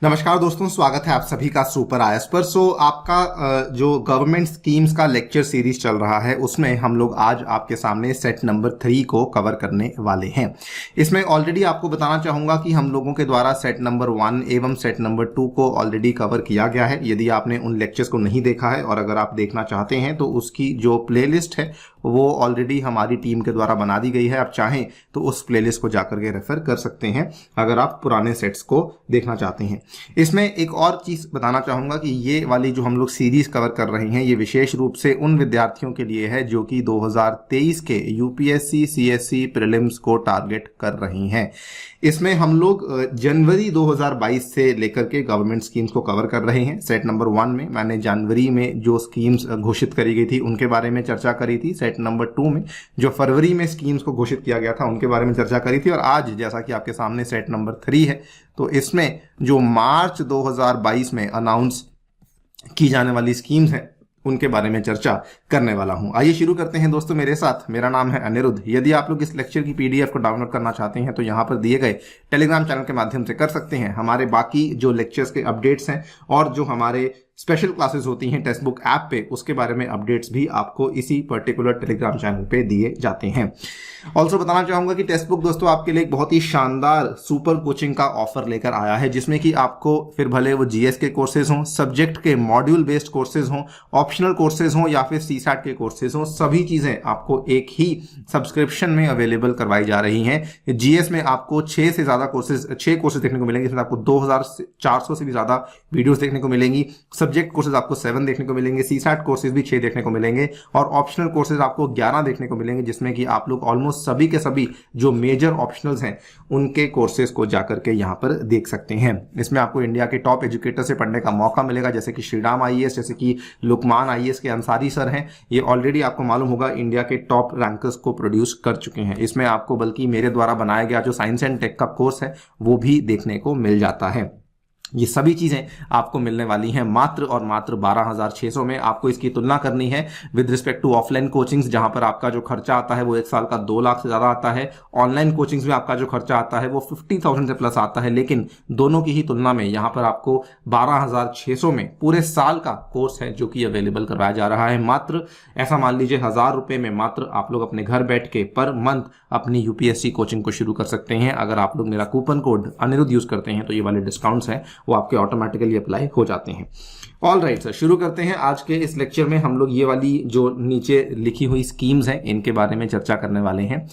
नमस्कार दोस्तों, स्वागत है आप सभी का सुपर आईएएस पर। आपका जो गवर्नमेंट स्कीम्स का लेक्चर सीरीज चल रहा है उसमें हम लोग आज आपके सामने सेट नंबर 3 को कवर करने वाले हैं। इसमें ऑलरेडी आपको बताना चाहूंगा कि हम लोगों के द्वारा सेट नंबर 1 एवं सेट नंबर 2 को ऑलरेडी कवर किया गया है। यदि आपने उन लेक्चर्स को नहीं देखा है और अगर आप देखना चाहते हैं तो उसकी जो प्लेलिस्ट है वो ऑलरेडी हमारी टीम के द्वारा बना दी गई है। आप चाहें तो उस प्लेलिस्ट को जाकर के रेफर कर सकते हैं अगर आप पुराने सेट्स को देखना चाहते हैं। इसमें एक और चीज बताना चाहूंगा कि ये वाली जो हम लोग सीरीज कवर कर रहे हैं ये विशेष रूप से उन विद्यार्थियों के लिए है जो कि 2023 के यूपीएससी सीएससी प्रीलिम्स को टारगेट कर रही हैं। इसमें हम लोग जनवरी 2022 से लेकर के गवर्नमेंट स्कीम्स को कवर कर रहे हैं। सेट नंबर 1 में मैंने जनवरी में जो स्कीम्स घोषित करी गई थी उनके बारे में चर्चा करी थी। सेट नंबर 2 में जो फरवरी में स्कीम्स को घोषित किया गया था उनके बारे में चर्चा करी थी। और आज जैसा कि आपके सामने सेट नंबर 3 है तो इसमें जो मार्च 2022 में अनाउंस की जाने वाली स्कीम्स हैं उनके बारे में चर्चा करने वाला हूं। आइए शुरू करते हैं दोस्तों मेरे साथ। मेरा नाम है अनिरुद्ध। यदि आप लोग इस लेक्चर की पीडीएफ को डाउनलोड करना चाहते हैं तो यहां पर दिए गए टेलीग्राम चैनल के माध्यम से कर सकते हैं। हमारे बाकी जो लेक्चर्स के अपडेट्स हैं और जो हमारे स्पेशल क्लासेस होती हैं टेक्स्ट बुक ऐप पे उसके बारे में अपडेट्स भी आपको इसी पर्टिकुलर टेलीग्राम चैनल पे दिए जाते हैं। ऑल्सो बताना चाहूंगा कि टेक्स्ट बुक दोस्तों आपके लिए एक बहुत ही शानदार सुपर कोचिंग का ऑफर लेकर आया है जिसमें कि आपको फिर भले वो जीएस के कोर्सेज हों, सब्जेक्ट के मॉड्यूल बेस्ड कोर्सेज हों, ऑप्शनल कोर्सेज हों या फिर सीसैट के कोर्सेज हों, सभी चीजें आपको एक ही सब्सक्रिप्शन में अवेलेबल करवाई जा रही हैं। जीएस में आपको 6 से ज्यादा कोर्सेज 6 कोर्सेज देखने को मिलेंगे। इसमें आपको 2400 से भी ज्यादा वीडियोस देखने को मिलेंगी। सब्जेक्ट कोर्सेज आपको 7 देखने को मिलेंगे, सीसैट कोर्सेज भी 6 देखने को मिलेंगे और ऑप्शनल कोर्सेज आपको 11 देखने को मिलेंगे जिसमें कि आप लोग ऑलमोस्ट सभी के सभी जो मेजर ऑप्शनल्स हैं उनके कोर्सेज को जाकर के यहां पर देख सकते हैं। इसमें आपको इंडिया के टॉप एजुकेटर से पढ़ने का मौका मिलेगा जैसे कि श्रीराम आईएएस, जैसे कि लुकमान आईएएस के अंसारी सर हैं। ये ऑलरेडी आपको मालूम होगा इंडिया के टॉप रैंकर्स को प्रोड्यूस कर चुके हैं। इसमें आपको बल्कि मेरे द्वारा बनाया गया जो साइंस एंड टेक का कोर्स है वो भी देखने को मिल जाता है। ये सभी चीजें आपको मिलने वाली हैं मात्र और मात्र 12,600 में। आपको इसकी तुलना करनी है with respect to offline coachings जहां पर आपका जो खर्चा आता है वो 1 साल का 2 लाख से ज्यादा आता है। ऑनलाइन कोचिंग्स में आपका जो खर्चा आता है वो 50,000 से प्लस आता है। लेकिन दोनों की ही तुलना में यहां पर आपको 12,600 में पूरे साल का कोर्स है जो कि अवेलेबल करवाया जा रहा है। मात्र ऐसा मान लीजिए 1,000 रुपए में मात्र आप लोग अपने घर बैठ के पर मंथ अपनी यूपीएससी कोचिंग को शुरू कर सकते हैं। अगर आप लोग मेरा कूपन कोड अनिरुद्ध यूज करते हैं तो ये वाले डिस्काउंट्स हैं वो आपके ऑटोमेटिकली अप्लाई हो जाते हैं। ऑल राइट सर, शुरू करते हैं। आज के इस लेक्चर में हम लोग ये वाली जो नीचे लिखी हुई स्कीम्स हैं इनके बारे में चर्चा करने वाले हैं।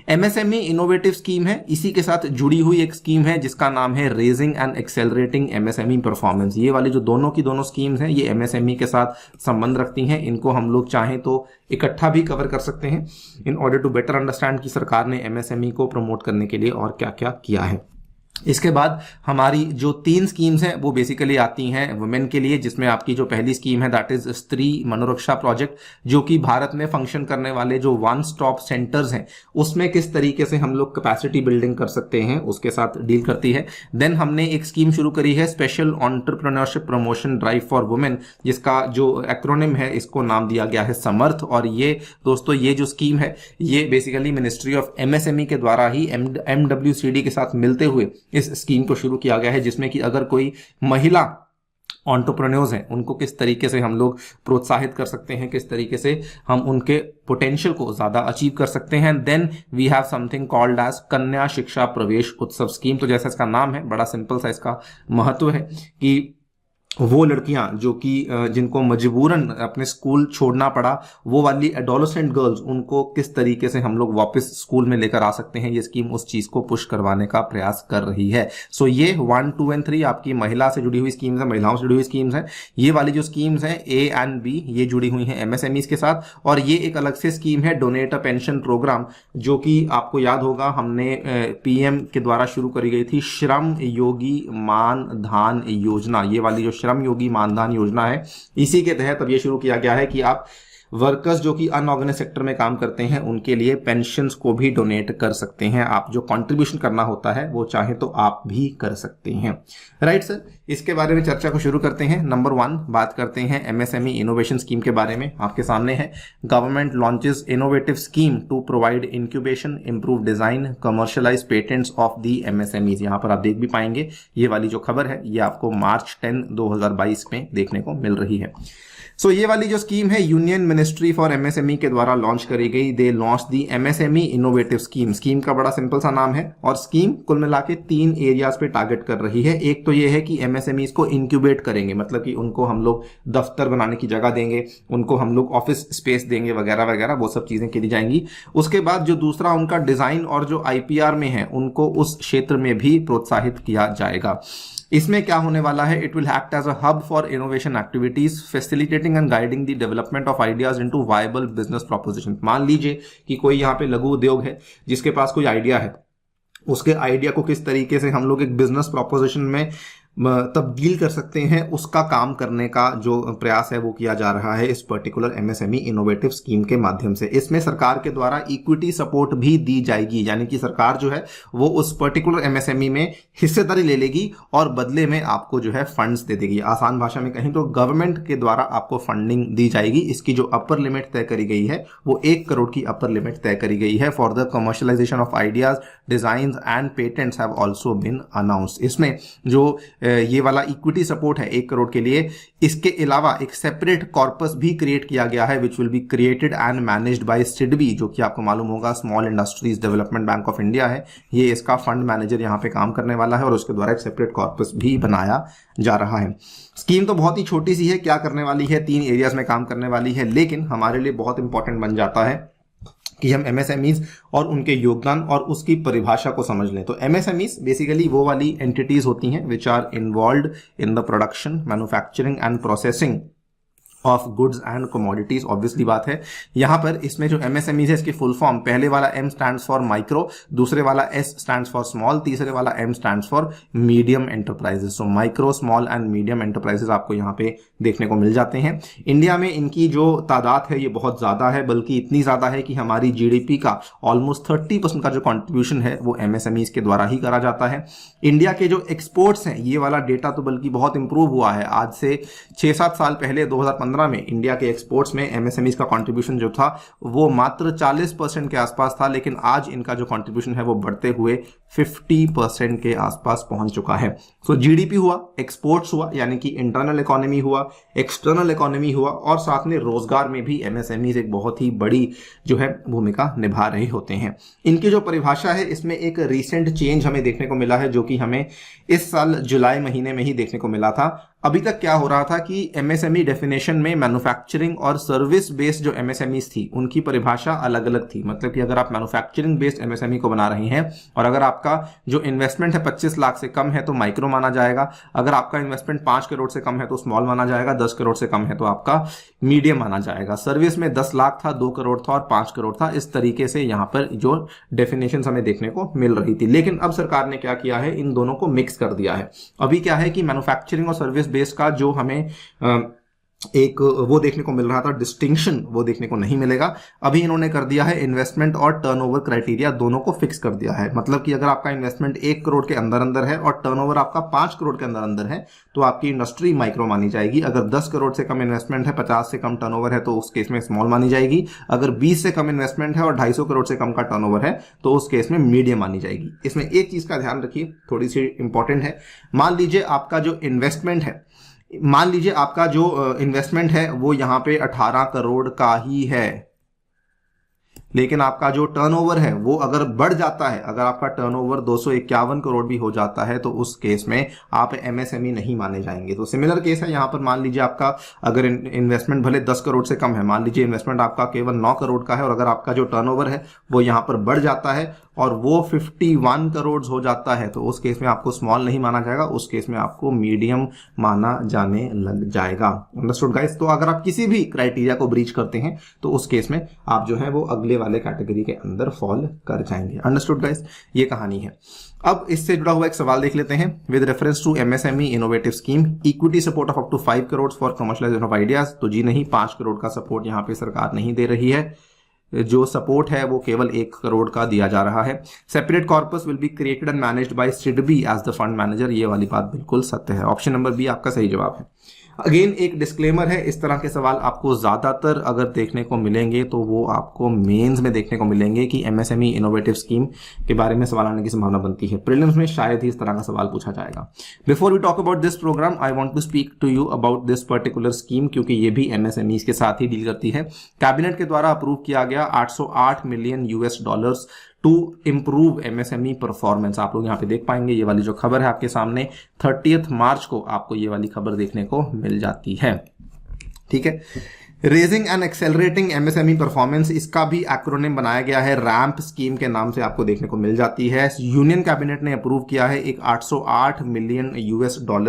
एमएसएमई इनोवेटिव स्कीम है, इसी के साथ जुड़ी हुई एक स्कीम है जिसका नाम है raising and accelerating MSME performance. ये वाली जो दोनों की दोनों स्कीम्स हैं ये एमएसएमई के साथ संबंध रखती हैं। इनको हम लोग चाहें तो इकट्ठा भी कवर कर सकते हैं in order to better understand कि सरकार ने एमएसएमई को प्रमोट करने के लिए और क्या क्या किया है। इसके बाद हमारी जो 3 स्कीम्स हैं वो बेसिकली आती हैं वुमेन के लिए, जिसमें आपकी जो पहली स्कीम है दैट इज स्त्री मनोरक्षा प्रोजेक्ट जो कि भारत में फंक्शन करने वाले जो वन स्टॉप सेंटर्स हैं उसमें किस तरीके से हम लोग कैपेसिटी बिल्डिंग कर सकते हैं उसके साथ डील करती है। देन हमने एक स्कीम शुरू करी है special entrepreneurship promotion drive for women जिसका जो एक्रोनिम है इसको नाम दिया गया है समर्थ। और ये दोस्तों ये जो स्कीम है ये बेसिकली मिनिस्ट्री ऑफ एमएसएमई के द्वारा ही एमडब्ल्यूसीडी के साथ मिलते हुए इस स्कीम को शुरू किया गया है जिसमें कि अगर कोई महिला एंटरप्रेन्योर्स हैं उनको किस तरीके से हम लोग प्रोत्साहित कर सकते हैं, किस तरीके से हम उनके पोटेंशियल को ज्यादा अचीव कर सकते हैं। Then we have something called as Kanya Shiksha Pravesh Utsav scheme. तो जैसा इसका नाम है बड़ा सिंपल सा इसका महत्व है कि वो लड़कियां जो कि जिनको मजबूरन अपने स्कूल छोड़ना पड़ा वो वाली एडोलेसेंट गर्ल्स उनको किस तरीके से हम लोग वापस स्कूल में लेकर आ सकते हैं, ये स्कीम उस चीज को पुश करवाने का प्रयास कर रही है। सो ये 1, 2 एंड 3 आपकी महिला से जुड़ी हुई स्कीम्स है, महिलाओं से जुड़ी हुई स्कीम्स है। ये वाली जो स्कीम्स हैं ए एंड बी ये जुड़ी हुई हैं एमएसएमईज के साथ। और ये एक अलग से स्कीम है डोनेट अ पेंशन प्रोग्राम जो कि आपको याद होगा हमने पीएम के द्वारा शुरू करी गई थी श्रम योगी मानधन योजना। ये वाली जो श्रम योगी मानधन योजना है इसी के तहत अब ये शुरू किया गया है कि आप वर्कर्स जो कि अनऑर्गेनाइज सेक्टर में काम करते हैं उनके लिए पेंशन्स को भी डोनेट कर सकते हैं आप। जो कंट्रीब्यूशन करना होता है वो चाहे तो आप भी कर सकते हैं। राइट सर, इसके बारे में चर्चा को शुरू करते हैं। नंबर 1 बात करते हैं एमएसएमई इनोवेशन स्कीम के बारे में। आपके सामने है, government launches innovative scheme to provide incubation, improve design, commercialise patents of the MSMEs. यहां पर आप देख भी पाएंगे ये वाली जो खबर है ये आपको मार्च 10, 2022 में देखने को मिल रही है। सो ये वाली जो स्कीम है यूनियन मिनिस्ट्री फॉर एमएसएमई के द्वारा लॉन्च करी गई। They launch the MSME innovative scheme. Scheme का बड़ा सिंपल सा नाम है और स्कीम कुल मिला के 3 एरियाज पे टारगेट कर रही है। एक तो ये है कि एमएसएमईज को इंक्यूबेट करेंगे, मतलब कि उनको हम लोग दफ्तर बनाने की जगह देंगे, उनको हम लोग ऑफिस स्पेस देंगे वगैरह वगैरह, वो सब चीजें की जाएंगी। उसके बाद जो दूसरा उनका डिजाइन और जो आईपीआर में है उनको उस क्षेत्र में भी प्रोत्साहित किया जाएगा। इसमें क्या होने वाला है, it will act as a hub for innovation activities, facilitating and guiding the development of ideas into viable business proposition. मान लीजिए कि कोई यहाँ पे लघु उद्योग है जिसके पास कोई आइडिया है, उसके आइडिया को किस तरीके से हम लोग एक बिजनेस प्रोपोजिशन में तब्दील कर सकते हैं, उसका काम करने का जो प्रयास है वो किया जा रहा है इस पर्टिकुलर एमएसएमई इनोवेटिव स्कीम के माध्यम से। इसमें सरकार के द्वारा इक्विटी सपोर्ट भी दी जाएगी, यानी कि सरकार जो है वो उस पर्टिकुलर एमएसएमई में हिस्सेदारी ले लेगी और बदले में आपको जो है फंड्स दे देगी। आसान भाषा में कहें तो गवर्नमेंट के द्वारा आपको फंडिंग दी जाएगी। इसकी जो अपर लिमिट तय करी गई है वो 1 करोड़ की अपर लिमिट तय करी गई है। For the commercialisation of ideas, design and patents have also been announced. इसमें जो ये वाला इक्विटी सपोर्ट है 1 करोड़ के लिए, इसके अलावा एक सेपरेट कॉर्पस भी क्रिएट किया गया है which will be created and managed by SIDBI, जो कि आपको मालूम होगा small industries development bank of India है। ये इसका फंड मैनेजर यहाँ पे काम करने वाला है और उसके द्वारा एक सेपरेट कॉर्पस भी बनाया जा रहा है। स्कीम तो बहुत ही छोटी सी है, क्या करने वाली है, 3 एरियाज में काम करने वाली है, लेकिन हमारे लिए बहुत इंपॉर्टेंट बन जाता है कि हम एमएसएमईज और उनके योगदान और उसकी परिभाषा को समझ लें। तो एमएसएमईज बेसिकली वो वाली एंटिटीज होती हैं which are involved in the production, manufacturing and processing of goods and commodities. Obviously बात है यहाँ पर इसमें जो एमएसएमईज है इसकी फुल फॉर्म, पहले वाला एम स्टैंड्स फॉर माइक्रो, दूसरे वाला एस स्टैंड्स फॉर स्मॉल, तीसरे वाला M stands for medium enterprises. So micro, small and medium enterprises आपको यहाँ पे देखने को मिल जाते हैं। इंडिया में इनकी जो तादाद है ये बहुत ज्यादा है, बल्कि इतनी ज्यादा है कि हमारी जीडीपी का ऑलमोस्ट 30% का जो कॉन्ट्रीब्यूशन है वो एमएसएमईज के द्वारा ही करा जाता है। इंडिया के जो एक्सपोर्ट्स हैं, ये वाला डेटा तो बल्कि बहुत इंप्रूव हुआ है। आज से 6-7 साल पहले 2015 में इंडिया के एक्सपोर्ट्स में एमएसएमईज का कंट्रीब्यूशन जो था वो मात्र 40% के आसपास था, लेकिन आज इनका जो कंट्रीब्यूशन है वो बढ़ते हुए 50% के आसपास पहुंच चुका है। सो जीडीपी हुआ, एक्सपोर्ट्स हुआ, यानी कि इंटरनल इकोनॉमी हुआ, एक्सटर्नल इकोनॉमी हुआ, और साथ में रोजगार में भी एमएसएमईज एक बहुत ही बड़ी जो है भूमिका निभा रहे होते हैं। इनकी जो परिभाषा है इसमें एक रीसेंट चेंज हमें देखने को मिला है, जो कि हमें इस साल जुलाई महीने में ही देखने को मिला था। अभी तक क्या हो रहा था कि एमएसएमई डेफिनेशन में मैन्युफैक्चरिंग और सर्विस बेस्ड जो एमएसएमईज थी उनकी परिभाषा अलग अलग थी। मतलब कि अगर आप मैन्युफैक्चरिंग बेस्ड एमएसएमई को बना रहे हैं और अगर आपका जो इन्वेस्टमेंट है 25 लाख से कम है तो माइक्रो माना जाएगा, अगर आपका इन्वेस्टमेंट 5 करोड़ से कम है तो स्मॉल माना जाएगा, 10 करोड़ से कम है तो आपका मीडियम माना जाएगा। सर्विस में 10 लाख था, 2 करोड़ था और 5 करोड़ था। इस तरीके से यहाँ पर जो डेफिनेशन हमें देखने को मिल रही थी, लेकिन अब सरकार ने क्या किया है, इन दोनों को मिक्स कर दिया है। अभी क्या है कि मैन्युफैक्चरिंग और सर्विस बेस का जो हमें एक वो देखने को मिल रहा था डिस्टिंक्शन, वो देखने को नहीं मिलेगा। अभी इन्होंने कर दिया है इन्वेस्टमेंट और टर्नओवर क्राइटेरिया दोनों को फिक्स कर दिया है। मतलब कि अगर आपका इन्वेस्टमेंट 1 करोड़ के अंदर अंदर है और टर्नओवर आपका 5 करोड़ के अंदर अंदर है तो आपकी इंडस्ट्री माइक्रो मानी जाएगी। अगर 10 करोड़ से कम इन्वेस्टमेंट है, 50 से कम टर्नओवर है तो उस केस में स्मॉल मानी जाएगी। अगर 20 से कम इन्वेस्टमेंट है और 250 करोड़ से कम का टर्नओवर है तो उस केस में मीडियम मानी जाएगी। इसमें एक चीज का ध्यान रखिए, थोड़ी सी इंपॉर्टेंट है। मान लीजिए आपका जो इन्वेस्टमेंट है, मान लीजिए आपका जो इन्वेस्टमेंट है वो यहां पे 18 करोड़ का ही है, लेकिन आपका जो टर्नओवर है वो अगर बढ़ जाता है, अगर आपका टर्नओवर 251 करोड़ भी हो जाता है तो उस केस में आप एमएसएमई नहीं माने जाएंगे। तो सिमिलर केस है यहाँ पर। मान लीजिए आपका अगर इन्वेस्टमेंट भले 10 करोड़ से कम है, मान लीजिए इन्वेस्टमेंट आपका केवल 9 करोड़ का है और अगर आपका जो टर्नओवर है वो यहाँ पर बढ़ जाता है, और वो 51 करोड़ हो जाता है तो उस केस में आपको स्मॉल नहीं माना जाएगा, उस केस में आपको मीडियम माना जाने लग जाएगा। Understood guys? तो अगर आप किसी भी क्राइटेरिया को ब्रीच करते हैं तो उस केस में आप जो है वो अगले वाले कैटेगरी के अंदर फॉल कर जाएंगे। Understood guys? ये कहानी है। अब इससे जुड़ा हुआ एक सवाल देख लेते हैं। With reference to MSME innovative scheme, equity support of up to 5 crore for commercialisation of ideas. तो जी नहीं, 5 करोड़ का सपोर्ट यहाँ पे सरकार नहीं दे रही है, जो सपोर्ट है वो केवल 1 करोड़ का दिया जा रहा है। Separate corpus will be created and managed by SIDBI as the fund manager. ये वाली बात बिल्कुल सत्य है। ऑप्शन नंबर बी आपका सही जवाब है। अगेन एक डिस्क्लेमर है, इस तरह के सवाल आपको ज्यादातर अगर देखने को मिलेंगे तो वो आपको मेंस में देखने को मिलेंगे कि एमएसएमई इनोवेटिव स्कीम के बारे में सवाल आने की संभावना बनती है। प्रीलिम्स में शायद ही इस तरह का सवाल पूछा जाएगा। Before we talk about this programme, I want to speak to you about this particular scheme, क्योंकि ये भी एमएसएमई के साथ ही डील करती है। कैबिनेट के द्वारा अप्रूव किया गया $808 million to improve MSME performance. आप लोग यहाँ पे देख पाएंगे, ये वाली जो खबर है आपके सामने 30 मार्च को आपको ये वाली खबर देखने को मिल जाती है। ठीक है। Raising and accelerating MSME performance, इसका भी एक्रोनिम बनाया गया है, रैंप स्कीम के नाम से आपको देखने को मिल जाती है। यूनियन कैबिनेट ने अप्रूव किया है एक $808 मिलियन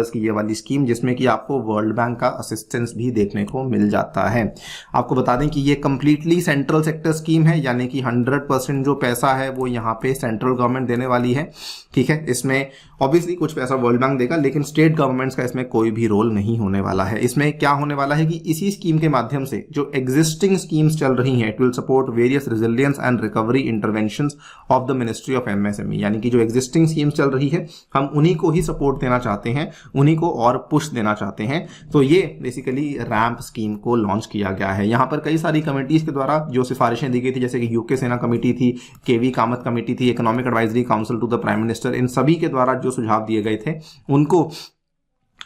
की ये वाली स्कीम, जिसमें कि आपको वर्ल्ड बैंक का असिस्टेंस भी देखने को मिल जाता है। आपको बता दें कि ये कंप्लीटली सेंट्रल सेक्टर स्कीम है, यानी कि 100% जो पैसा है वो यहाँ पे सेंट्रल गवर्नमेंट देने वाली है। ठीक है। इसमें ऑब्वियसली कुछ पैसा वर्ल्ड बैंक देगा, लेकिन स्टेट गवर्नमेंट्स का इसमें कोई भी रोल नहीं होने वाला है। इसमें क्या होने वाला है कि इसी स्कीम के माध्यम से जो एग्जिस्टिंग स्कीम्स चल रही हैं, it will support various resilience and recovery interventions of the ministry of MSME. यानी कि जो एग्जिस्टिंग स्कीम्स चल रही है हम उन्हीं को ही सपोर्ट देना चाहते हैं, उन्हीं को और पुश देना चाहते हैं। तो ये बेसिकली रैंप स्कीम को लॉन्च किया गया है। यहां पर कई सारी कमिटीज के द्वारा जो सिफारिशें दी गई थी, जैसे कि यूके सेना कमेटी थी, केवी कामत कमेटी थी, economic advisory council to the prime minister, इन सभी के द्वारा जो सुझाव दिए गए थे उनको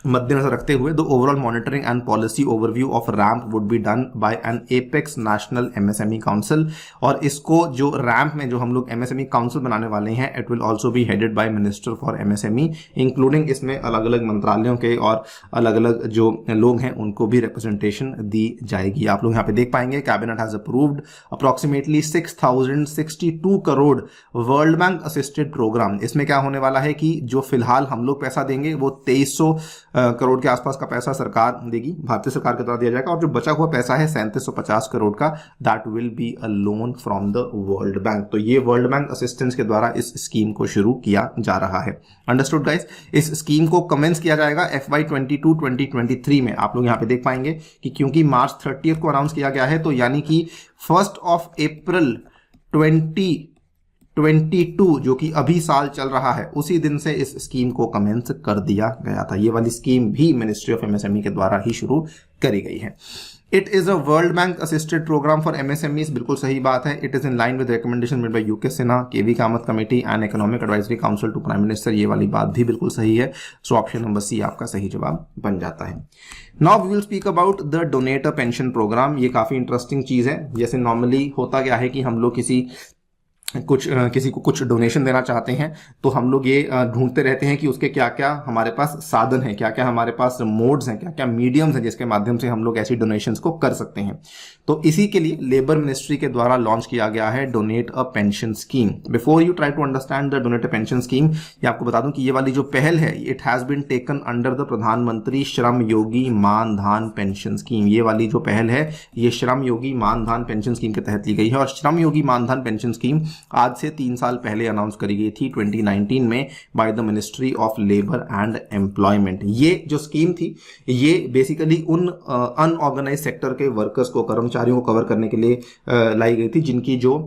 मद्देनजर रखते हुए the overall monitoring and policy overview off ramp would be done by N apex national MSME council. और इसको जो रैंप में जो हम लोग एमएसएमई काउंसिल बनाने वाले हैं, it will also be headed by minister for MSME, including इसमें अलग अलग मंत्रालयों के और अलग अलग जो लोग हैं उनको भी रिप्रेजेंटेशन दी जाएगी। आप लोग यहाँ पे देख पाएंगे cabinet has approved approximately 6062 crore World bank assisted programme. इसमें क्या होने वाला है कि जो फिलहाल हम लोग पैसा देंगे वो 2300 करोड़ के आसपास का पैसा सरकार देगी, भारतीय सरकार के द्वारा दिया जाएगा, और जो बचा हुआ पैसा है 3750 करोड़ का, that will be a loan from the world bank. तो ये वर्ल्ड बैंक असिस्टेंस के द्वारा इस स्कीम को शुरू किया जा रहा है। Understood guys? इस स्कीम को कमेंस किया जाएगा FY 22-2023 में। आप लोग यहां पे देख पाएंगे कि क्योंकि मार्च 30 को अनाउंस किया गया है, तो यानी कि 1 अप्रैल 2022 जो कि अभी साल चल रहा है, उसी दिन से इस स्कीम को कमेंस कर दिया गया था। ये वाली स्कीम भी मिनिस्ट्री ऑफ एमएसएमई के द्वारा ही शुरू करी गई है। It is a world bank assisted program for MSMEs, बिल्कुल सही बात है। It is in line with recommendation made by UK Sinha, KV Kamath committee and economic advisory council to prime minister. ये वाली बात भी बिल्कुल सही है। सो ऑप्शन नंबर सी आपका सही जवाब बन जाता है। Now we will speak about the donator pension programme. ये काफी इंटरेस्टिंग चीज है। जैसे नॉर्मली होता क्या है कि हम लोग किसी को कुछ डोनेशन देना चाहते हैं तो हम लोग ये ढूंढते रहते हैं कि उसके क्या क्या हमारे पास साधन हैं, क्या क्या हमारे पास मोड्स हैं, क्या क्या मीडियम्स हैं जिसके माध्यम से हम लोग ऐसी डोनेशंस को कर सकते हैं। तो इसी के लिए लेबर मिनिस्ट्री के द्वारा लॉन्च किया गया है donate a pension scheme. Before you try to understand the donate a pension scheme, ये आपको बता दूं कि ये वाली जो पहल है, it has been taken under the Pradhan Mantri Shram योगी मान धन पेंशन स्कीम। ये वाली जो पहल है ये श्रम योगी मान धन पेंशन स्कीम के तहत ली गई है। और श्रम योगी मान धन पेंशन स्कीम आज से 3 साल पहले अनाउंस करी गई थी 2019 में by the ministry of labour and employment. ये जो स्कीम थी ये बेसिकली उन अनऑर्गेनाइज सेक्टर के वर्कर्स को, कर्मचारियों को कवर करने के लिए लाई गई थी जिनकी जो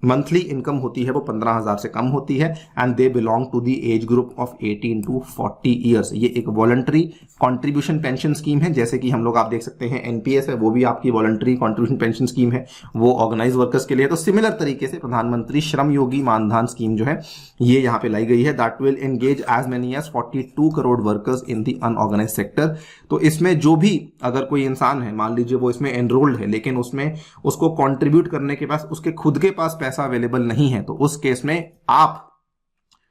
मंथली इनकम होती है वो 15,000 से कम होती है and they belong to the age group of 18 to 40 years. ये एक वॉलंटरी कंट्रीब्यूशन पेंशन स्कीम है, जैसे कि हम लोग आप देख सकते हैं एनपीएस है, वो भी आपकी वॉलंटरी कंट्रीब्यूशन पेंशन स्कीम है, वो ऑर्गेनाइज वर्कर्स के लिए। तो सिमिलर तरीके से प्रधानमंत्री श्रम योगी मानधन स्कीम जो है ये यहाँ पे लाई गई है। That will engage as many as 42 crore workers in the unorganise sector. तो इसमें जो भी अगर कोई इंसान है, मान लीजिए वो इसमें एनरोल्ड है लेकिन उसमें उसको कॉन्ट्रीब्यूट करने के पास उसके खुद के पास पैसा अवेलेबल नहीं है, तो उस केस में आप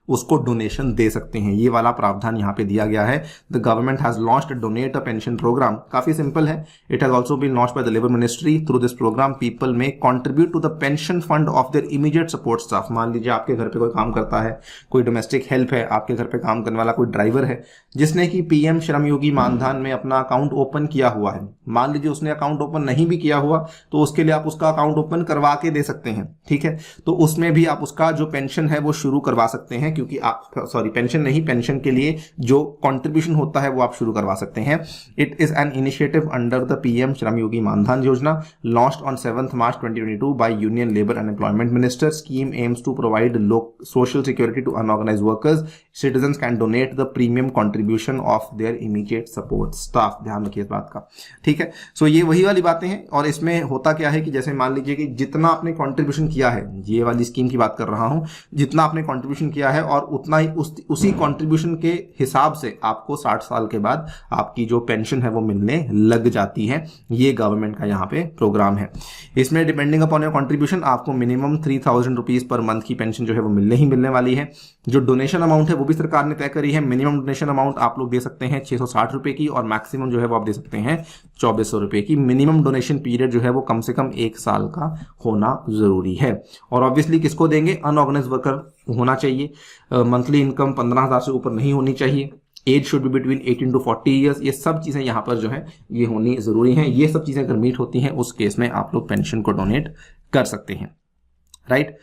उसको डोनेशन दे सकते हैं। ये वाला प्रावधान यहाँ पे दिया गया है। The government has launched donate a pension program. काफी सिंपल है। It has also been launched by the labour ministry. Through this program people में contribute to the pension fund of their immediate support staff. मान लीजिए आपके घर पे कोई काम करता है, कोई डोमेस्टिक हेल्प है, आपके घर पे काम करने वाला कोई ड्राइवर है जिसने कि पीएम श्रमयोगी मानधन में अपना अकाउंट ओपन किया हुआ है। मान लीजिए उसने अकाउंट ओपन नहीं भी किया हुआ तो उसके लिए आप उसका अकाउंट ओपन करवा के दे सकते हैं, ठीक है। तो उसमें भी आप उसका जो पेंशन है वो शुरू करवा सकते हैं, क्योंकि आप पेंशन नहीं, पेंशन के लिए जो कंट्रीब्यूशन होता है वो आप शुरू करवा सकते हैं। It is an initiative under the PM Shramyogi Maandhan Yojana launched on 7 March 2022 by union labour and employment minister. Scheme aims to provide social security to unorganised workers. Citizens can donate the premium contribution of their immediate support staff. ध्यान रखिए इस बात का, ठीक है। सो ये वही वाली बातें हैं। और इसमें होता क्या है कि जैसे मान लीजिए कि जितना आपने कंट्रीब्यूशन किया है, ये वाली स्कीम की बात कर रहा हूं, जितना आपने कंट्रीब्यूशन किया है और उतना ही उसी कंट्रीब्यूशन के हिसाब से आपको 60 साल के बाद आपकी जो पेंशन है वो मिलने लग जाती है। ये गवर्नमेंट का यहाँ पे प्रोग्राम है। इसमें डिपेंडिंग अपॉन योर कंट्रीब्यूशन आपको मिनिमम 3000 रुपीज पर मंथ की पेंशन जो है वो मिलने वाली है। जो डोनेशन अमाउंट है वो भी सरकार ने तय करी है। मिनिमम डोनेशन अमाउंट आप लोग दे सकते हैं 660 रुपए की, और मैक्सिमम जो है वो आप दे सकते हैं 2400 रुपए की। मिनिमम डोनेशन पीरियड जो है वो कम से कम 1 साल का होना जरूरी है। और ऑब्वियसली किसको देंगे? अनऑर्गेनाइज्ड वर्कर होना चाहिए। मंथली इनकम 15,000 से ऊपर नहीं होनी चाहिए। Age should be between 18 to 40 years. ये सब चीजें यहाँ पर जो है ये होनी जरूरी हैं। ये सब चीजें अगर मीट होती हैं उस केस में आप लोग पेंशन को डोनेट कर सकते हैं, राइट।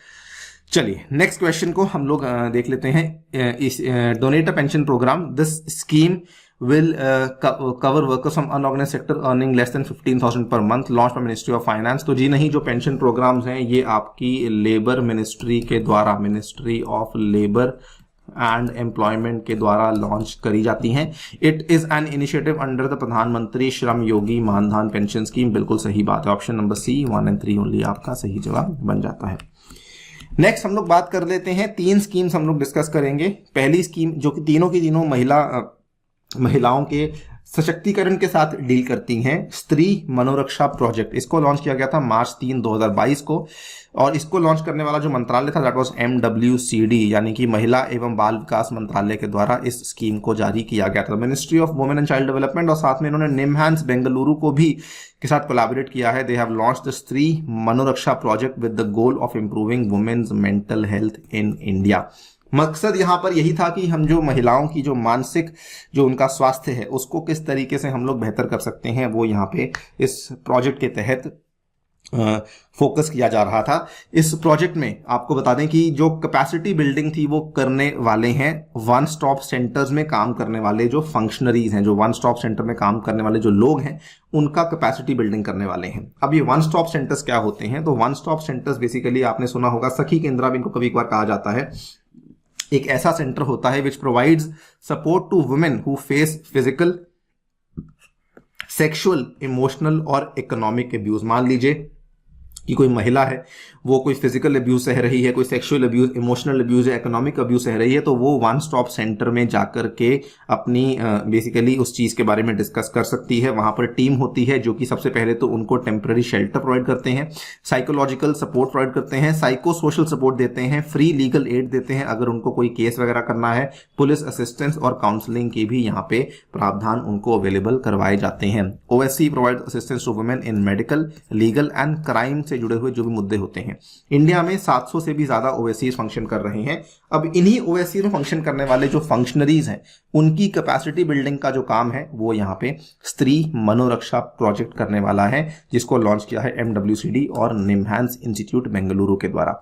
चलिए नेक्स्ट क्वेश्चन को हम लोग देख लेते हैं। इस donate a pension programme, this scheme will cover workers from unorganized sector earning less than 15,000 per month, launched by Ministry of Finance। तो जी नहीं, जो पेंशन प्रोग्राम्स हैं ये आपकी लेबर मिनिस्ट्री के द्वारा, ministry of labour and employment के द्वारा लॉन्च करी जाती हैं। It is an initiative under the Pradhan Mantri Shram Yogi Maandhan pension scheme. बिल्कुल सही बात है। ऑप्शन नंबर सी 1 और 3 ओनली आपका सही जवाब बन जाता है। नेक्स्ट हम लोग बात कर लेते हैं, 3 स्कीम्स हम लोग डिस्कस करेंगे। पहली स्कीम जो कि तीनों की तीनों महिलाओं के सशक्तिकरण के साथ डील करती हैं, स्त्री मनोरक्षा प्रोजेक्ट। इसको लॉन्च किया गया था मार्च 3, 2022 को, और इसको लॉन्च करने वाला जो मंत्रालय था दैट वाज MWCD, यानी कि महिला एवं बाल विकास मंत्रालय के द्वारा इस स्कीम को जारी किया गया था। Ministry of women and child development, और साथ में इन्होंने निमहांस बेंगलुरु को भी के साथ कोलैबोरेट किया है। They have launched the Stree Manoraksha project with the goal of improving women's mental health in India. मकसद यहाँ पर यही था कि हम जो महिलाओं की जो मानसिक जो उनका स्वास्थ्य है उसको किस तरीके से हम लोग बेहतर कर सकते हैं, वो यहाँ पे इस प्रोजेक्ट के तहत फोकस किया जा रहा था। इस प्रोजेक्ट में आपको बता दें कि जो कैपेसिटी बिल्डिंग थी वो करने वाले हैं वन स्टॉप सेंटर्स में काम करने वाले जो फंक्शनरीज हैं, जो वन स्टॉप सेंटर में काम करने वाले जो लोग हैं, उनका कैपेसिटी बिल्डिंग करने वाले हैं। अब ये वन स्टॉप सेंटर्स क्या होते हैं? तो वन स्टॉप सेंटर्स बेसिकली आपने सुना होगा, सखी केंद्र भी इनको कभी कभार कहा जाता है। एक ऐसा सेंटर होता है which provides support to women who face physical, sexual, emotional और इकोनॉमिक अब्यूज। मान लीजिए कि कोई महिला है, वो कोई फिजिकल अब्यूज सह रही है, कोई सेक्सुअल अब्यूज, इमोशनल अब्यूज है, इकोनॉमिक अब्यूज सह रही है, तो वो वन स्टॉप सेंटर में जाकर के अपनी बेसिकली उस चीज के बारे में डिस्कस कर सकती है। वहां पर टीम होती है जो कि सबसे पहले तो उनको टेम्पररी शेल्टर प्रोवाइड करते हैं, साइकोलॉजिकल सपोर्ट प्रोवाइड करते हैं, साइको सोशल सपोर्ट देते हैं, फ्री लीगल एड देते हैं अगर उनको कोई केस वगैरह करना है, पुलिस असिस्टेंस और काउंसलिंग की भी यहाँ पे प्रावधान उनको अवेलेबल करवाए जाते हैं। OSC provide assistance to women in medical, legal and crime से जुड़े हुए जो भी मुद्दे होते हैं। इंडिया में 700 से भी ज्यादा ओएससी फंक्शन कर रहे हैं। अब इन्हीं ओएससी में फंक्शन करने वाले जो फंक्शनरीज हैं उनकी कैपेसिटी बिल्डिंग का जो काम है वो यहाँ पे स्त्री मनोरक्षा प्रोजेक्ट करने वाला है, जिसको लॉन्च किया है MWCD और निमहांस इंस्टीट्यूट बेंगलुरु के द्वारा।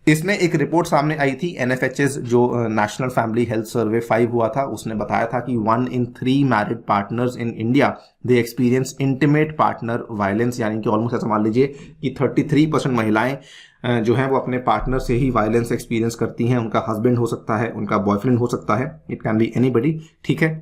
इसमें एक रिपोर्ट सामने आई थी, NFHS जो नेशनल फैमिली हेल्थ सर्वे 5 हुआ था, उसने बताया था कि 1 in 3 married partners in India they experience intimate partner violence, यानी कि ऑलमोस्ट ऐसा मान लीजिए कि 33% महिलाएं जो हैं वो अपने पार्टनर से ही वायलेंस एक्सपीरियंस करती हैं। उनका हस्बैंड हो सकता है, उनका बॉयफ्रेंड हो सकता है, इट कैन बी एनीबडी, ठीक है।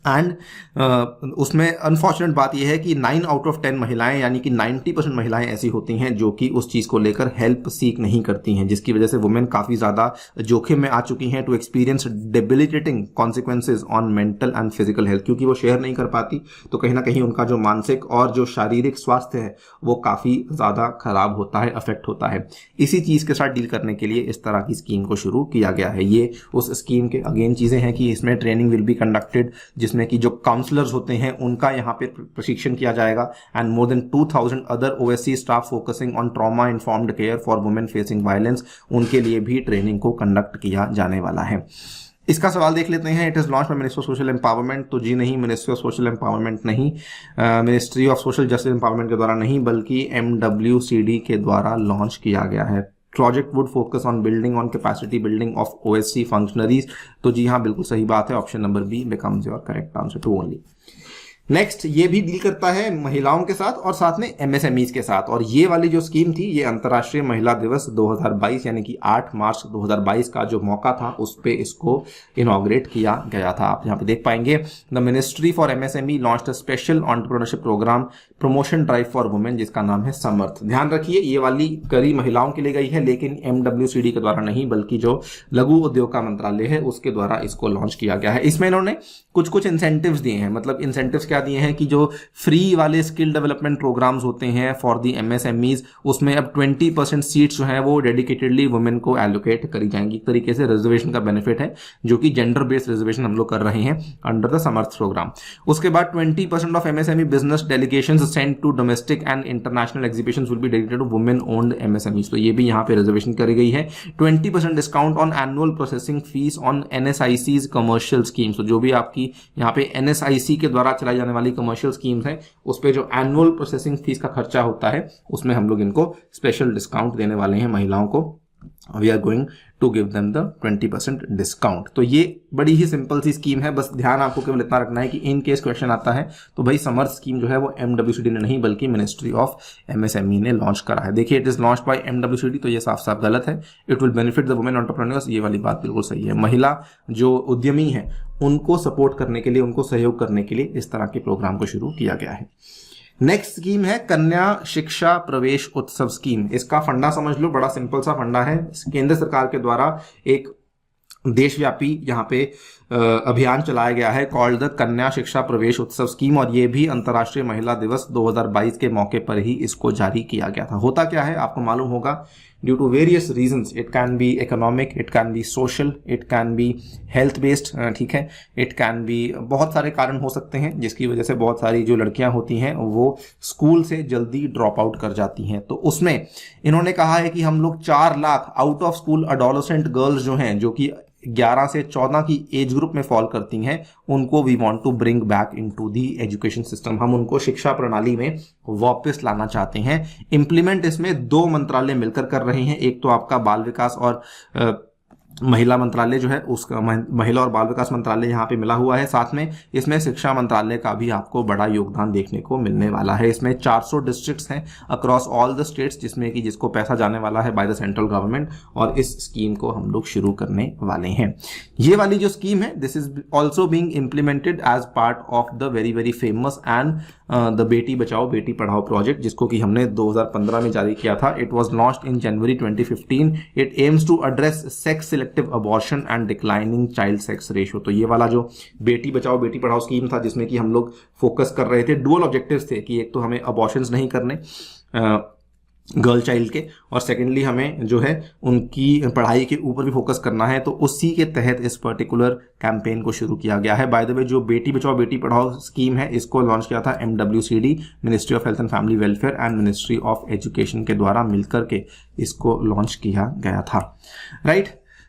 एंड उसमें अनफॉर्चुनेट बात यह है कि 9 आउट ऑफ 10 महिलाएं यानी कि 90% महिलाएं ऐसी होती हैं जो कि उस चीज़ को लेकर हेल्प सीक नहीं करती हैं, जिसकी वजह से वुमेन काफ़ी ज़्यादा जोखिम में आ चुकी हैं to experience debilitating consequences on mental and physical health. क्योंकि वो शेयर नहीं कर पाती तो कहीं ना कहीं उनका जो मानसिक और जो शारीरिक स्वास्थ्य है वो काफ़ी ज़्यादा खराब होता है, अफेक्ट होता है। इसी चीज़ के साथ डील करने के लिए इस तरह की स्कीम को शुरू किया गया है। ये उस स्कीम के अगेन चीज़ें हैं कि इसमें ट्रेनिंग विल बी कंडक्टेड, जिसमें कि जो काउंसलर्स होते हैं उनका यहाँ पे प्रशिक्षण किया जाएगा, and more than 2000 other OSC staff focusing on trauma informed care for women facing violence, उनके लिए भी ट्रेनिंग को कंडक्ट किया जाने वाला है। इसका सवाल देख लेते हैं। It is launch by ministry of social empowerment, तो जी नहीं, मिनिस्ट्री ऑफ सोशल एम्पावरमेंट नहीं, ministry of social justice empowerment के द्वारा नहीं, बल्कि MWCD के द्वारा लॉन्च किया गया है। Project would focus on building on capacity building of OSC functionaries, तो जी हाँ, बिल्कुल सही बात है। Option number B becomes your correct answer too only. Next, ये भी डील करता है महिलाओं के साथ और साथ में MSMEs के साथ, और ये वाली जो स्कीम थी ये अंतर्राष्ट्रीय महिला दिवस 2022 यानी कि 8 मार्च 2022 का जो मौका था उस पे इसको इनॉग्रेट किया गया था। आप यहाँ पे देख पाएंगे, the ministry for MSME launched a special entrepreneurship programme promotion drive for women, जिसका नाम है समर्थ। ध्यान रखिए, ये वाली कड़ी महिलाओं के लिए गई है, लेकिन MWCD के द्वारा नहीं, बल्कि जो लघु उद्योग का मंत्रालय है उसके द्वारा इसको लॉन्च किया गया है। इसमें इन्होंने कुछ इंसेंटिव्स दिए हैं। मतलब इंसेंटिव्स क्या दिए हैं कि जो फ्री वाले स्किल डेवलपमेंट प्रोग्राम्स होते हैं फॉर दी MSMEs, उसमें अब 20% सीट्स जो हैं वो डेडिकेटेडली वुमेन को एलोकेट करी जाएंगी। एक तरीके से रिजर्वेशन का बेनिफिट है, जो कि जेंडर बेस्ड रिजर्वेशन हम लोग कर रहे हैं अंडर द समर्थ प्रोग्राम। उसके बाद 20% of MSME business delegations sent to domestic and international exhibitions will be dedicated to women owned MSMEs, तो ये भी यहाँ पे रिजर्वेशन करी गई है। 20% discount on annual processing fees on NSIC's commercial schemes, तो जो भी आपकी यहाँ पे NSIC के द्वारा चलाई जाने वाली कमर्शियल स्कीम्स है उस पे जो एनुअल प्रोसेसिंग फीस का खर्चा होता है उसमें हम लोग इनको स्पेशल डिस्काउंट देने वाले हैं महिलाओं को। We are going to give them the 20% discount. तो ये बड़ी ही सिंपल सी स्कीम है, बस ध्यान आपको केवल इतना रखना है कि इन केस क्वेश्चन आता है तो भाई समर्थ स्कीम जो है वो MWCD ने नहीं बल्कि मिनिस्ट्री ऑफ MSME ने लॉन्च करा है। देखिए, it is launch by MWCD, तो ये साफ साफ गलत है। It will benefit the women entrepreneurs, ये वाली बात बिल्कुल सही है। महिला जो उद्यमी है उनको सपोर्ट करने के लिए, उनको सहयोग करने के लिए इस तरह के प्रोग्राम को शुरू किया गया है। नेक्स्ट स्कीम है कन्या शिक्षा प्रवेश उत्सव स्कीम। इसका फंडा समझ लो, बड़ा सिंपल सा फंडा है। केंद्र सरकार के द्वारा एक देशव्यापी यहाँ पे अभियान चलाया गया है कॉल्ड द कन्या शिक्षा प्रवेश उत्सव स्कीम, और ये भी अंतर्राष्ट्रीय महिला दिवस 2022 के मौके पर ही इसको जारी किया गया था। होता क्या है आपको मालूम होगा, due to various reasons, it can be economic, it can be social, it can be health based, ठीक है, इट कैन बी, बहुत सारे कारण हो सकते हैं जिसकी वजह से बहुत सारी जो लड़कियां होती हैं वो स्कूल से जल्दी ड्रॉप आउट कर जाती हैं। तो उसमें इन्होंने कहा है कि हम लोग 4 lakh out of school adolescent girls जो हैं, जो कि 11 से 14 की एज ग्रुप में फॉल करती हैं, उनको we want to bring back into the education system. हम उनको शिक्षा प्रणाली में वापस लाना चाहते हैं। इंप्लीमेंट इसमें 2 मंत्रालय मिलकर कर रहे हैं। एक तो आपका बाल विकास और महिला मंत्रालय जो है उसका महिला और बाल विकास मंत्रालय यहाँ पे मिला हुआ है। साथ में इसमें शिक्षा मंत्रालय का भी आपको बड़ा योगदान देखने को मिलने वाला है। इसमें 400 डिस्ट्रिक्ट्स हैं अक्रॉस ऑल द स्टेट्स, जिसमें कि जिसको पैसा जाने वाला है बाय द सेंट्रल गवर्नमेंट, और इस स्कीम को हम लोग शुरू करने वाले हैं। ये वाली जो स्कीम है, this is also being implemented as part of the very very famous and the Beti Bachao Beti Padhao project, जिसको कि हमने 2015 में जारी किया था। It was launched in January 2015। It aims to address sex selective abortion and declining child sex ratio. तो ये वाला जो बेटी बचाओ बेटी पढ़ाओ स्कीम था, जिसमें कि हम लोग फोकस कर रहे थे, डुअल ऑब्जेक्टिव्स थे कि एक तो हमें अबॉर्शंस नहीं करने गर्ल चाइल्ड के, और सेकेंडली हमें जो है उनकी पढ़ाई के ऊपर भी फोकस करना है। तो उसी के तहत इस पर्टिकुलर कैंपेन को शुरू किया गया है। बाय द वे, जो बेटी बचाओ बेटी पढ़ाओ स्कीम है इसको लॉन्च किया था MWCD, ministry of health and family welfare and ministry of education के द्वारा मिलकर के इसको लॉन्च किया गया था। राइट,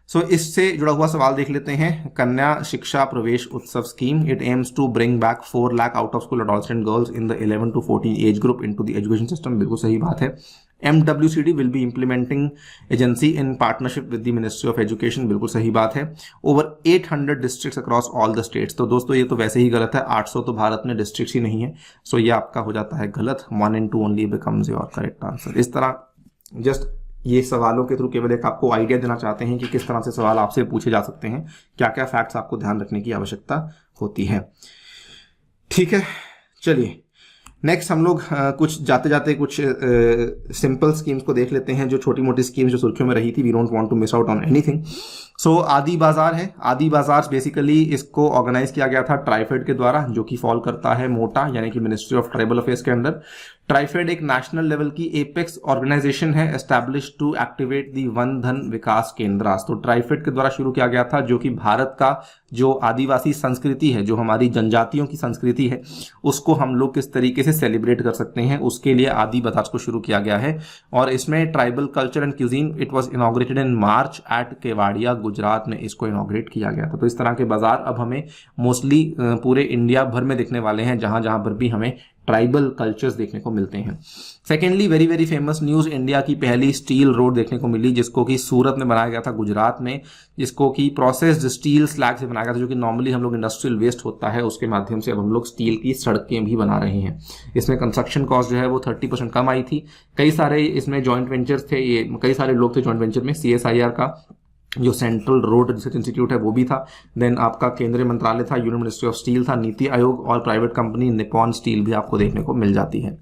सो इससे जुड़ा हुआ सवाल देख लेते हैं। कन्या Shiksha Pravesh Utsav scheme, it aims to bring back 4 lakh out of school adolescent girls in the 11 to 14 age group into the education system. बिल्कुल सही बात है। MWCD will be implementing agency in partnership with the Ministry of Education, बिल्कुल सही बात है। Over 800 districts across all the states। तो दोस्तों ये तो वैसे ही गलत है, 800 तो भारत में डिस्ट्रिक्ट ही नहीं है, सो ये आपका हो जाता है गलत। 1 and 2 only becomes your correct answer। इस तरह जस्ट ये सवालों के थ्रू केवल एक आपको आइडिया देना चाहते हैं कि किस तरह से सवाल आपसे पूछे जा सकते हैं, क्या क्या फैक्ट्स आपको ध्यान रखने की आवश्यकता होती है। ठीक है, चलिए नेक्स्ट हम लोग कुछ जाते जाते कुछ सिंपल स्कीम्स को देख लेते हैं, जो छोटी मोटी स्कीम्स जो सुर्खियों में रही थी। We don't want to miss out on anything. So Aadi Bazaar है। आदि बाजार बेसिकली इसको ऑर्गेनाइज किया गया था ट्राइफेड के द्वारा, जो कि फॉल करता है मोटा यानी कि मिनिस्ट्री ऑफ ट्राइबल अफेयर्स के अंडर। ट्राइफेड एक नेशनल लेवल की एपेक्स ऑर्गेनाइजेशन है, establish to activate the Van Dhan Vikas केंद्रास। तो ट्राइफेड के द्वारा शुरू किया गया था, जो कि भारत का जो आदिवासी संस्कृति है, जो हमारी जनजातियों की संस्कृति है, उसको हम लोग किस तरीके से सेलिब्रेट कर सकते हैं, उसके लिए आदि बाजार को शुरू किया गया है। और इसमें tribal culture and cuisine, it was inaugurated in March at Kevadia, Gujarat में इसको इनॉग्रेट किया गया था। तो इस तरह के बाजार अब हमें मोस्टली पूरे इंडिया भर में दिखने वाले हैं, जहां जहां पर भी हमें ट्राइबल कल्चर्स देखने को मिलते हैं। Secondly, very very famous news, India की पहली स्टील रोड देखने को मिली, जिसको कि सूरत में बनाया गया था, गुजरात में, जिसको कि प्रोसेस्ड स्टील स्लैग से बनाया गया था, जो कि नॉर्मली हम लोग इंडस्ट्रियल वेस्ट होता है उसके माध्यम से अब हम लोग स्टील की सड़कें भी बना रहे हैं। इसमें कंस्ट्रक्शन कॉस्ट जो है वो 30% कम आई थी। कई सारे इसमें जॉइंट वेंचर्स थे, ये कई सारे लोग थे जॉइंट वेंचर में। CSIR का जो सेंट्रल रोड रिसर्च इंस्टीट्यूट है वो भी था, देन आपका केंद्रीय मंत्रालय था, यूनियन मिनिस्ट्री ऑफ स्टील था, नीति आयोग और प्राइवेट कंपनी निपॉन स्टील भी आपको देखने को मिल जाती है।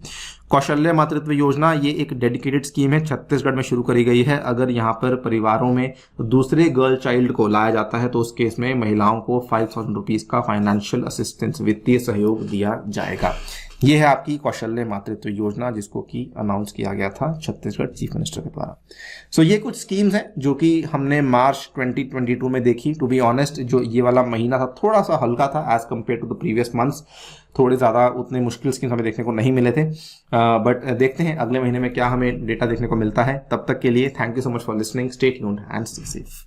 कौशल्य मातृत्व योजना, ये एक डेडिकेटेड स्कीम है, छत्तीसगढ़ में शुरू करी गई है। अगर यहाँ पर परिवारों में दूसरे गर्ल चाइल्ड को लाया जाता है तो उस केस में महिलाओं को 5000 रुपीज का फाइनेंशियल असिस्टेंस, वित्तीय सहयोग दिया जाएगा। ये है आपकी कौशल्य मातृत्व योजना, जिसको कि अनाउंस किया गया था छत्तीसगढ़ चीफ मिनिस्टर के द्वारा। सो ये कुछ स्कीम्स हैं जो कि हमने मार्च 2022 में देखी। टू बी ऑनेस्ट, जो ये वाला महीना था थोड़ा सा हल्का था as compared to the previous months. थोड़े ज़्यादा उतने मुश्किल स्कीम्स हमें देखने को नहीं मिले थे, बट देखते हैं अगले महीने में क्या हमें डेटा देखने को मिलता है। तब तक के लिए thank you so much for listening, stay tuned and stay safe.